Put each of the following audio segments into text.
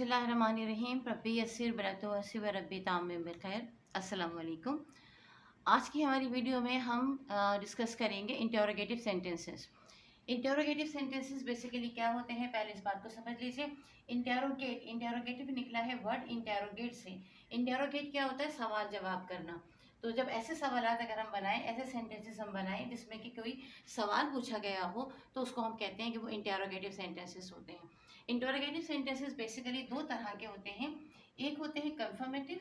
बिस्मिल्लाहिर्रहमानिर्रहीम रब्बी यस्सिर वला तुअस्सिर व रब्बी ताम्मिम बिखैर। अस्सलाम वालेकुम। आज की हमारी वीडियो में हम डिस्कस करेंगे interrogative sentences. Interrogative sentences basically क्या होते हैं, पहले इस बात को समझ लीजिए। इंटरोगेटिव निकला है वर्ड इंटरोगेट से। इंटरोगेट क्या होता है, सवाल जवाब करना। तो जब ऐसे सवाल अगर हम बनाएं, ऐसे सेंटेंसेस हम बनाएं जिसमें कि कोई सवाल पूछा गया हो, तो उसको हम कहते हैं कि वो इंटरोगेटिव सेंटेंसेस होते हैं। इंटरोगेटिव सेंटेंसेस बेसिकली दो तरह के होते हैं। एक होते हैं कंफर्मेटिव,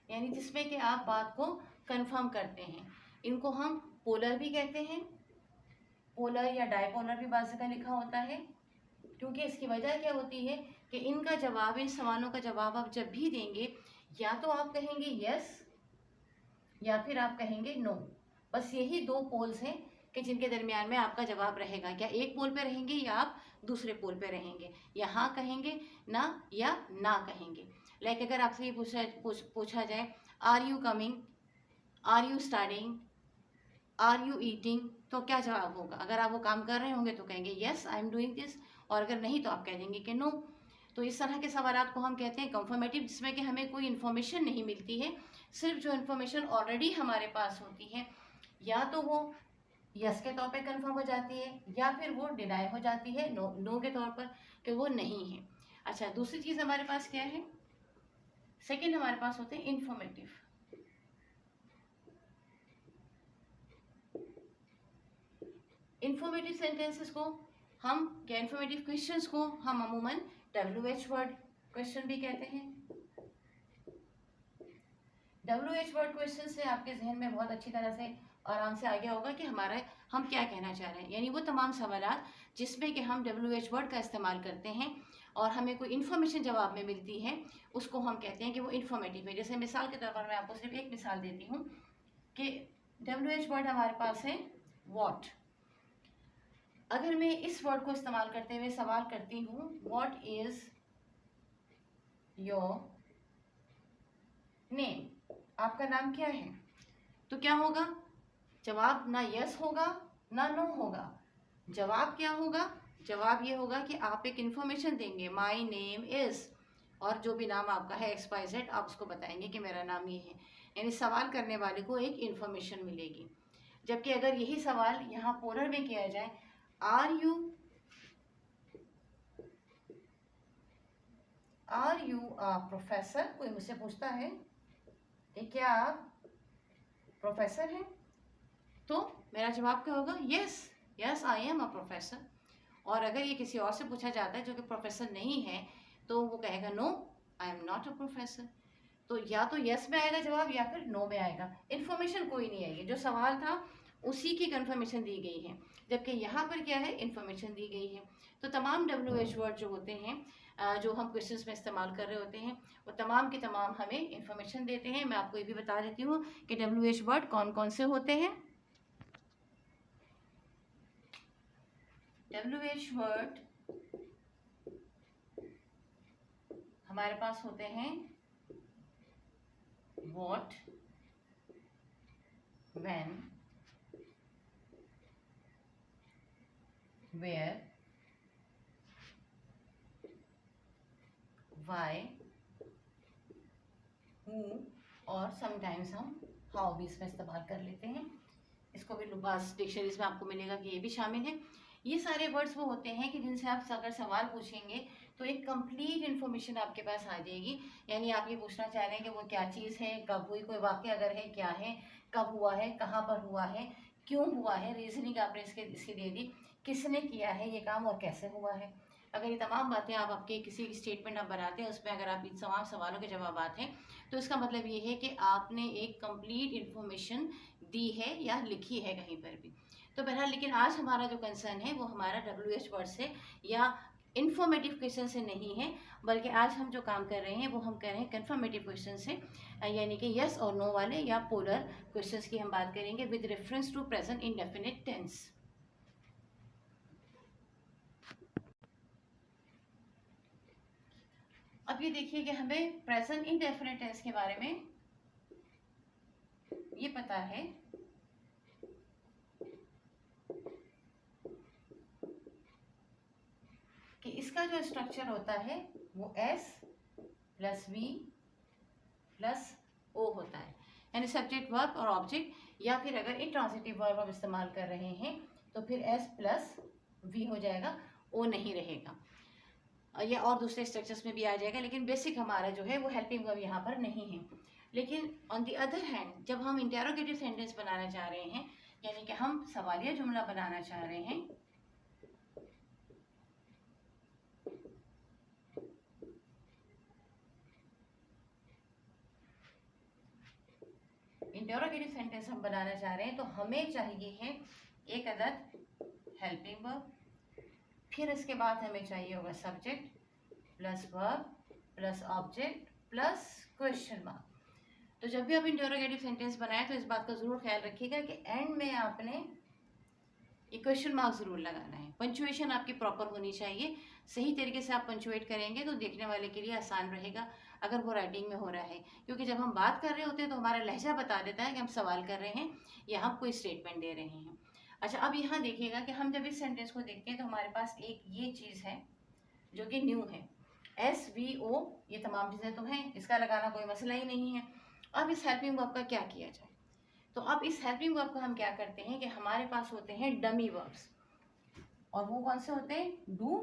यानी जिसमें कि आप बात को कंफर्म करते हैं। इनको हम पोलर भी कहते हैं, पोलर या डायपोलर भी बात का लिखा होता है। क्योंकि इसकी वजह क्या होती है कि इनका जवाब, इन सवालों का जवाब आप जब भी देंगे, या तो आप कहेंगे यस या फिर आप कहेंगे नो। बस यही दो पोल्स हैं कि जिनके दरमियान में आपका जवाब रहेगा। क्या एक पोल पे रहेंगे या आप दूसरे पोल पे रहेंगे, या हाँ कहेंगे ना या ना कहेंगे। लाइक अगर आपसे ये पूछा जाए are you coming, are you studying, are you eating, तो क्या जवाब होगा। अगर आप वो काम कर रहे होंगे तो कहेंगे yes I am doing this, और अगर नहीं तो आप कह देंगे कि नो। तो इस तरह के सवाल को हम कहते हैं कंफर्मेटिव, जिसमें कि हमें कोई इन्फॉर्मेशन नहीं मिलती है। सिर्फ जो इन्फॉर्मेशन ऑलरेडी हमारे पास होती है, या तो वो यस के तौर पे कंफर्म हो जाती है, या फिर वो डिनाई हो जाती है नो के तौर पर कि वो नहीं है। अच्छा, दूसरी चीज़ हमारे पास क्या है, सेकंड हमारे पास होते हैं इंफॉर्मेटिव। इंफॉर्मेटिव सेंटेंसेस को हम, क्या इंफॉर्मेटिव क्वेश्चंस को हम अमूमन WH वर्ड क्वेश्चन भी कहते हैं। WH वर्ड क्वेश्चन से आपके जहन में बहुत अच्छी तरह से आराम से आ गया होगा कि हम क्या कहना चाह रहे हैं। यानी वो तमाम सवालात जिसमें कि हम WH वर्ड का इस्तेमाल करते हैं और हमें कोई इन्फॉर्मेशन जवाब में मिलती है, उसको हम कहते हैं कि वो इन्फॉर्मेटिव है। जैसे मिसाल के तौर पर मैं आपको सिर्फ एक मिसाल देती हूँ कि WH वर्ड हमारे पास है वॉट। अगर मैं इस वर्ड को इस्तेमाल करते हुए सवाल करती हूँ व्हाट इज योर नेम, आपका नाम क्या है, तो क्या होगा, जवाब ना यस होगा ना नो होगा। जवाब क्या होगा, जवाब ये होगा कि आप एक इंफॉर्मेशन देंगे, माई नेम इज, और जो भी नाम आपका है XYZ, आप उसको बताएंगे कि मेरा नाम ये है। यानी सवाल करने वाले को एक इंफॉर्मेशन मिलेगी। जबकि अगर यही सवाल यहाँ पोलर में किया जाए, आर यू प्रोफेसर, कोई मुझसे पूछता है कि क्या आप प्रोफेसर हैं, तो मेरा जवाब क्या होगा, yes yes I am a professor. और अगर ये किसी और से पूछा जाता है जो कि प्रोफेसर नहीं है, तो वो कहेगा no I am not a professor. तो या तो यस में आएगा जवाब या फिर नो में आएगा, इन्फॉर्मेशन कोई नहीं आएगी। जो सवाल था उसी की कंफर्मेशन दी गई है, जबकि यहाँ पर क्या है, इन्फॉर्मेशन दी गई है। तो तमाम WH वर्ड जो होते हैं, जो हम क्वेश्चंस में इस्तेमाल कर रहे होते हैं, वो तमाम के तमाम हमें इन्फॉर्मेशन देते हैं। मैं आपको ये भी बता देती हूँ कि WH वर्ड कौन कौन से होते हैं। WH वर्ड हमारे पास होते हैं what, when, where, why, who, और समटाइम्स हम हाउ भी इसमें इस्तेमाल कर लेते हैं। इसको भी बस डिक्शनरीज में आपको मिलेगा कि ये भी शामिल है। ये सारे वर्ड्स वो होते हैं कि जिनसे आप अगर सवाल पूछेंगे तो एक कंप्लीट इन्फॉर्मेशन आपके पास आ जाएगी। यानी आप ये पूछना चाह रहे हैं कि वो क्या चीज़ है, कब हुई, कोई वाक़या अगर है क्या है, कब हुआ है, कहाँ पर हुआ है, क्यों हुआ है, रीजनिंग आपने इसकी दे दी, किसने किया है ये काम और कैसे हुआ है। अगर ये तमाम बातें आप आपके किसी स्टेटमेंट आप बनाते हैं, उसमें अगर आप इन तमाम सवालों के जवाब हैं, तो इसका मतलब ये है कि आपने एक कंप्लीट इन्फॉर्मेशन दी है या लिखी है कहीं पर भी। तो बहरहाल, लेकिन आज हमारा जो कंसर्न है वो हमारा WH वर्ड से या इन्फॉर्मेटिव क्वेश्चन से नहीं है, बल्कि आज हम जो काम कर रहे हैं वो हम कर रहे हैं कन्फर्मेटिव क्वेश्चन से, यानी कि यस और नो वाले या पोलर क्वेश्चंस की हम बात करेंगे with reference to present indefinite tense. अब ये देखिए कि हमें प्रेजेंट इंडेफिनिट टेंस के बारे में ये पता है कि इसका जो स्ट्रक्चर होता है वो S plus V plus O होता है, यानी सब्जेक्ट वर्ब और ऑब्जेक्ट, या फिर अगर इंट्रांसिटिव वर्ब हम इस्तेमाल कर रहे हैं तो फिर S प्लस V हो जाएगा, O नहीं रहेगा। या और दूसरे स्ट्रक्चर्स में भी आ जाएगा, लेकिन बेसिक हमारा जो है वो हेल्पिंग वर्ब यहाँ पर नहीं है। लेकिन ऑन दी अदर हैंड जब हम इंटेरोगेटिव सेंटेंस बनाना चाह रहे हैं, यानी कि हम सवालिया जुमला बनाना चाह रहे हैं, इंटेरोगेटिव सेंटेंस हम बनाना चाह रहे हैं, तो हमें चाहिए है एक अदद हेल्पिंग वर्ब, फिर इसके बाद हमें चाहिए होगा subject plus verb plus object plus question mark. तो जब भी आप इंटेरोगेटिव सेंटेंस बनाए तो इस बात का ज़रूर ख्याल रखिएगा कि एंड में आपने एक क्वेश्चन मार्क ज़रूर लगाना है। पंचुएशन आपकी प्रॉपर होनी चाहिए, सही तरीके से आप पंचुएट करेंगे तो देखने वाले के लिए आसान रहेगा अगर वो राइटिंग में हो रहा है, क्योंकि जब हम बात कर रहे होते हैं तो हमारा लहजा बता देता है कि हम सवाल कर रहे हैं या हम कोई स्टेटमेंट दे रहे हैं। अच्छा, अब यहाँ देखिएगा कि हम जब इस सेंटेंस को देखते हैं तो हमारे पास एक ये चीज़ है जो कि न्यू है, SVO, ये तमाम चीज़ें तो हैं, इसका लगाना कोई मसला ही नहीं है। अब इस हेल्पिंग वर्ब का क्या किया जाए, तो अब इस हेल्पिंग वर्ब को हम क्या करते हैं कि हमारे पास होते हैं डमी वर्ब्स, और वो कौन से होते हैं, डू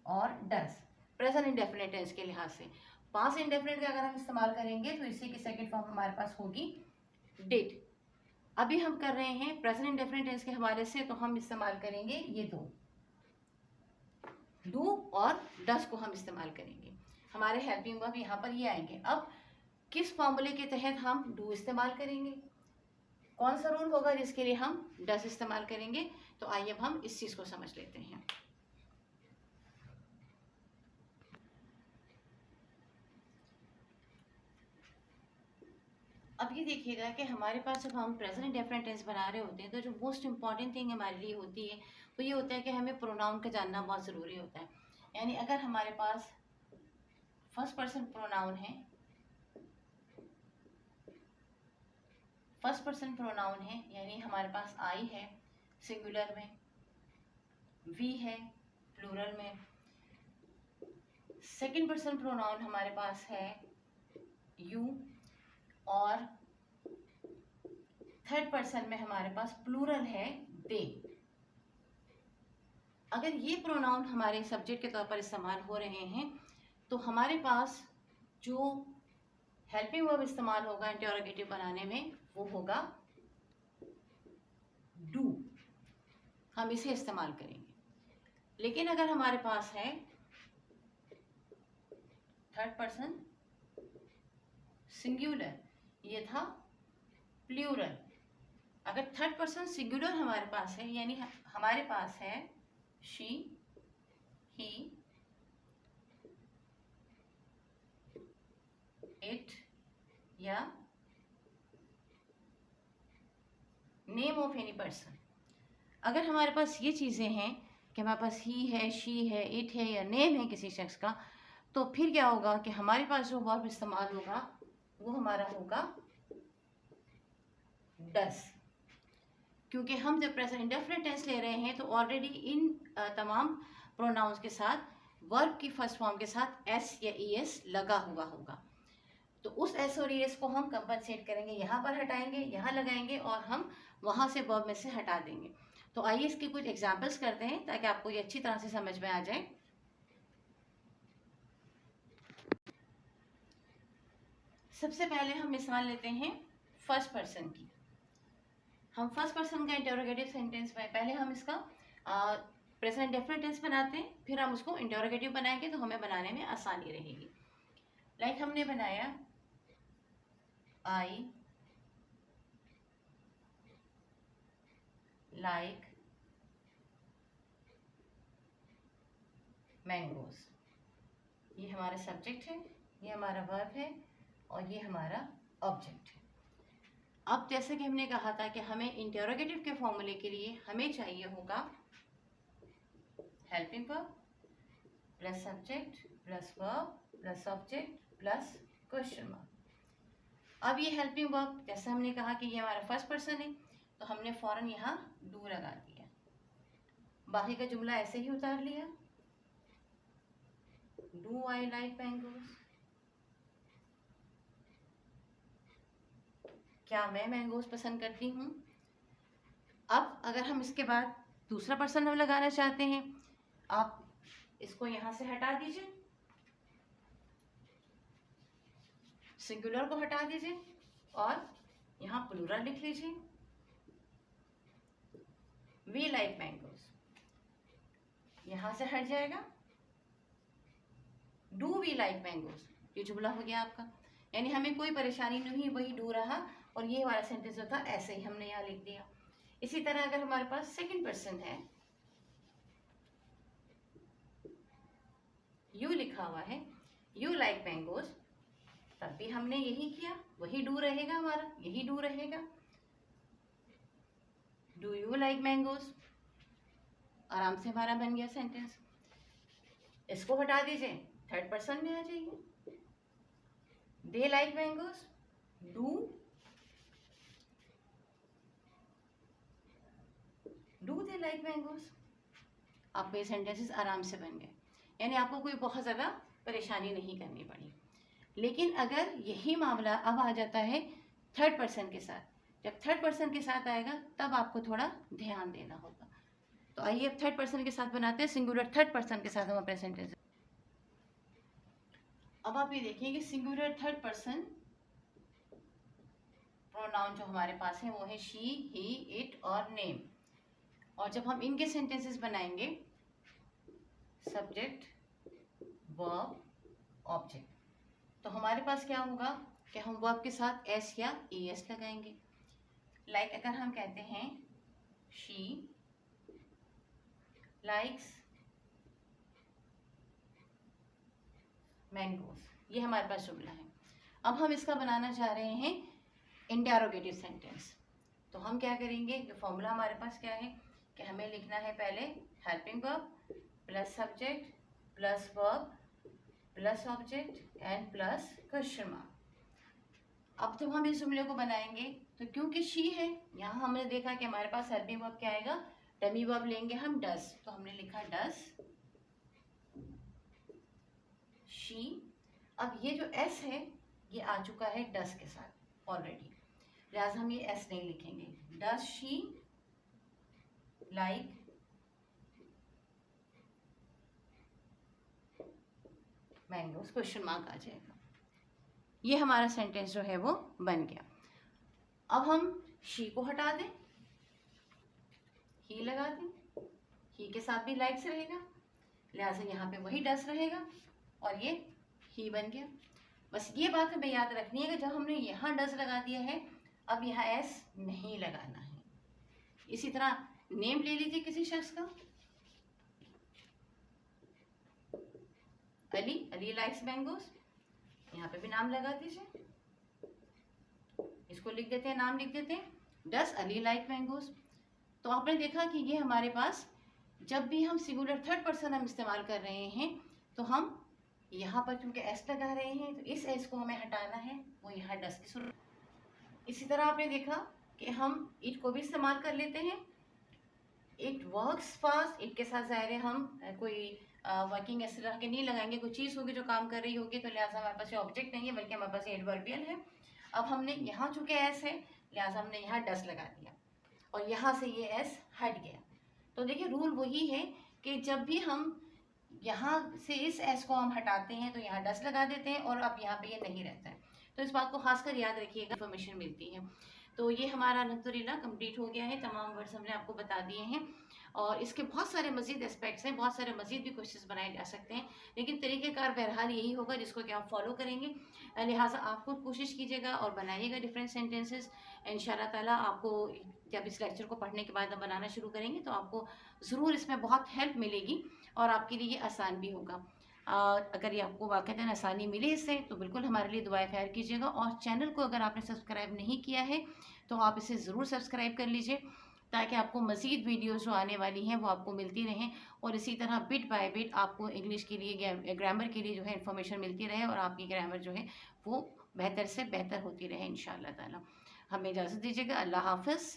और डज, प्रेजेंट इंडेफिनिट टेंस के लिहाज से। पास्ट इंडेफिनिट का अगर हम इस्तेमाल करेंगे तो इसी की सेकंड फॉर्म हमारे पास होगी डिड। अभी हम कर रहे हैं प्रेजेंट इंडेफिनिट टेंस के हवाले से, तो हम इस्तेमाल करेंगे ये दो, डू और डज को हम इस्तेमाल करेंगे। हमारे हेल्पिंग वर्ब यहाँ पर ये आएंगे। अब किस फॉर्मूले के तहत हम डू इस्तेमाल करेंगे, कौन सा रूल होगा जिसके लिए हम डज इस्तेमाल करेंगे, तो आइए अब हम इस चीज़ को समझ लेते हैं। अब ये देखिएगा कि हमारे पास जब हम प्रेजेंट इंडेफिनिट टेंस बना रहे होते हैं तो जो मोस्ट इंपॉर्टेंट थिंग हमारे लिए होती है वो ये होता है कि हमें प्रोनाउन का जानना बहुत ज़रूरी होता है। यानी अगर हमारे पास फर्स्ट पर्सन प्रोनाउन है, फर्स्ट पर्सन प्रोनाउन है, यानी हमारे पास आई है सिंगुलर में, वी है प्लूरल में, सेकंड पर्सन प्रोनाउन हमारे पास है यू, और थर्ड पर्सन में हमारे पास प्लूरल है दे। अगर ये प्रोनाउन हमारे सब्जेक्ट के तौर पर इस्तेमाल हो रहे हैं तो हमारे पास जो हेल्पिंग वर्ब इस्तेमाल होगा इंटेरोगेटिव बनाने में वो होगा डू, हम इसे इस्तेमाल करेंगे। लेकिन अगर हमारे पास है थर्ड पर्सन सिंगुलर, ये था प्लूरल, अगर थर्ड पर्सन सिंगुलर हमारे पास है, यानी हमारे पास है शी, ही, इट या नेम ऑफ एनी पर्सन, अगर हमारे पास ये चीज़ें हैं कि हमारे पास ही है, शी है, इट है या नेम है किसी शख्स का, तो फिर क्या होगा कि हमारे पास जो वर्ब इस्तेमाल होगा वो हमारा होगा डस। क्योंकि हम जब प्रेजेंट इंडेफिनिट टेंस ले रहे हैं तो ऑलरेडी इन तमाम प्रोनाउंस के साथ वर्ब की फर्स्ट फॉर्म के साथ एस या ईएस लगा हुआ होगा, तो उस एस और ईएस को हम कंपनसेट करेंगे, यहाँ पर हटाएंगे, यहाँ लगाएंगे और हम वहाँ से वर्ब में से हटा देंगे। तो आइए इसके कुछ एग्जाम्पल्स करते हैं ताकि आपको ये अच्छी तरह से समझ में आ जाए। सबसे पहले हम मिसाल लेते हैं फर्स्ट पर्सन की। हम फर्स्ट पर्सन का इंटरोगेटिव सेंटेंस में पहले हम इसका प्रेजेंट इंडेफिनिट टेंस बनाते हैं, फिर हम उसको इंटरोगेटिव बनाएंगे तो हमें बनाने में आसानी रहेगी। लाइक हमने बनाया आई लाइक मैंगोज, ये हमारा सब्जेक्ट है, ये हमारा वर्ब है और ये हमारा ऑब्जेक्ट है। अब जैसे कि हमने कहा था कि हमें इंटरोगेटिव के फॉर्मूले के लिए हमें चाहिए होगा helping verb plus subject plus verb plus object plus question mark. अब ये हेल्पिंग वर्ब जैसे हमने कहा कि ये हमारा फर्स्ट पर्सन है तो हमने फौरन यहाँ डू लगा दिया, बाकी का जुमला ऐसे ही उतार लिया। डू आई लाइक मैंगोज, क्या मैं मैंगोज पसंद करती हूँ। अब अगर हम इसके बाद दूसरा पर्सन हम लगाना चाहते हैं, आप इसको यहाँ से हटा दीजिए, सिंगुलर को हटा दीजिए और यहाँ प्लूरल लिख लीजिए। वी लाइक मैंगोज, यहाँ से हट जाएगा। डू वी लाइक मैंगोज, ये जुमला हो गया आपका, यानी हमें कोई परेशानी नहीं, वही डू रहा और ये हमारा सेंटेंस होता ऐसे ही हमने यहाँ लिख दिया। इसी तरह अगर हमारे पास सेकंड पर्सन है, यू लिखा हुआ है, यू लाइक मैंगोज, तब भी हमने यही किया, वही डू रहेगा हमारा, यही डू रहेगा। डू यू लाइक मैंगोज, आराम से हमारा बन गया सेंटेंस। इसको हटा दीजिए, थर्ड पर्सन में आ जाइए। They like mangoes, do they like mangoes, आपके ये सेंटेंसेस आराम से बन गए, यानी आपको कोई बहुत ज़्यादा परेशानी नहीं करनी पड़ी। लेकिन अगर यही मामला अब आ जाता है थर्ड पर्सन के साथ, जब थर्ड पर्सन के साथ आएगा तब आपको थोड़ा ध्यान देना होगा। तो आइए अब थर्ड पर्सन के साथ बनाते हैं, सिंगुलर थर्ड पर्सन के साथ हम अपने सेंटेंस। अब आप ये देखिए कि सिंगुलर थर्ड पर्सन प्रोनाउन जो हमारे पास है वो है शी, ही, इट और नेम। और जब हम इनके सेंटेंसेस बनाएंगे, सब्जेक्ट, वर्ब, ऑब्जेक्ट, तो हमारे पास क्या होगा कि हम वर्ब के साथ एस या एस लगाएंगे। लाइक अगर हम कहते हैं शी लाइक्स मैंगोज, ये हमारे पास जुमला है। अब हम इसका बनाना चाह रहे हैं इंटेरोगेटिव सेंटेंस। तो हम क्या करेंगे, जो फॉर्मूला हमारे पास क्या है कि हमें लिखना है पहले helping verb plus subject plus verb plus object and plus question mark. अब जब हम इस जुमले को बनाएंगे तो क्योंकि शी है, यहाँ हमने देखा कि हमारे पास हेल्पिंग वर्ब क्या आएगा, डमी वर्ब लेंगे हम डस, तो हमने लिखा डस शी। अब ये जो एस है ये आ चुका है डस के साथ ऑलरेडी, लिहाजा हम ये एस नहीं लिखेंगे। Does she like mangoes, question mark आ जाएगा। ये हमारा सेंटेंस जो है वो बन गया। अब हम शी को हटा दें, ही लगा दें, ही के साथ भी लाइक्स रहेगा, लिहाजा यहाँ पे वही डस रहेगा और ये ही बन गया। बस ये बात हमें याद रखनी है कि जब हमने यहाँ डस लगा दिया है, अब यहाँ एस नहीं लगाना है। इसी तरह नेम ले लीजिए किसी शख्स का, अली, अली लाइक्स मैंगोज, यहाँ पे भी नाम लगा दीजिए, इसको लिख देते हैं, नाम लिख देते हैं, डस अली लाइक मैंगोज। तो आपने देखा कि ये हमारे पास जब भी हम सिंगुलर थर्ड पर्सन हम इस्तेमाल कर रहे हैं तो हम यहाँ पर क्योंकि एस लगा रहे हैं तो इस एस को हमें हटाना है, वो यहाँ डस की सूरत। इसी तरह आपने देखा कि हम इट को भी इस्तेमाल कर लेते हैं, इट वर्क्स फास्ट, इट के साथ ज़ाहिर है हम कोई वर्किंग इस तरह के नहीं लगाएंगे, कोई चीज़ होगी जो काम कर रही होगी, तो लिहाजा हमारे पास ये ऑब्जेक्ट नहीं है बल्कि हमारे पास एडवर्बियल है। अब हमने यहाँ चूँकि एस है लिहाजा हमने यहाँ डस लगा दिया और यहाँ से ये एस हट गया। तो देखिए रूल वही है कि जब भी हम यहाँ से इस एस को हम हटाते हैं तो यहाँ डस लगा देते हैं और अब यहाँ पे ये नहीं रहता है। तो इस बात को खासकर याद रखिएगा, इन्फॉर्मेशन मिलती है। तो ये हमारा अल्हम्दुलिल्लाह कंप्लीट हो गया है, तमाम वर्ड्स हमने आपको बता दिए हैं और इसके बहुत सारे मज़ीद एस्पेक्ट्स हैं, बहुत सारे मज़ीद भी क्वेश्चंस बनाए जा सकते हैं, लेकिन तरीक़ेकार बहरहाल यही होगा जिसको कि आप फॉलो करेंगे। लिहाजा आप खुद कोशिश कीजिएगा और बनाइएगा डिफरेंट सेंटेंसेस। इंशाल्लाह ताला आपको जब इस लेक्चर को पढ़ने के बाद हम बनाना शुरू करेंगे तो आपको ज़रूर इसमें बहुत हेल्प मिलेगी और आपके लिए आसान भी होगा। अगर ये आपको वाक़ईतन आसानी मिले इससे तो बिल्कुल हमारे लिए दुआएं खैर कीजिएगा और चैनल को अगर आपने सब्सक्राइब नहीं किया है तो आप इसे ज़रूर सब्सक्राइब कर लीजिए ताकि आपको मज़ीद वीडियोज़ जो आने वाली हैं वो आपको मिलती रहें और इसी तरह बिट बाय बिट आपको इंग्लिश के लिए, ग्रामर के लिए जो है इन्फॉर्मेशन मिलती रहे और आपकी ग्रामर जो है वो बेहतर से बेहतर होती रहे इंशाअल्लाह ताला। हमें इजाज़त दीजिएगा। अल्लाह हाफ़िज़।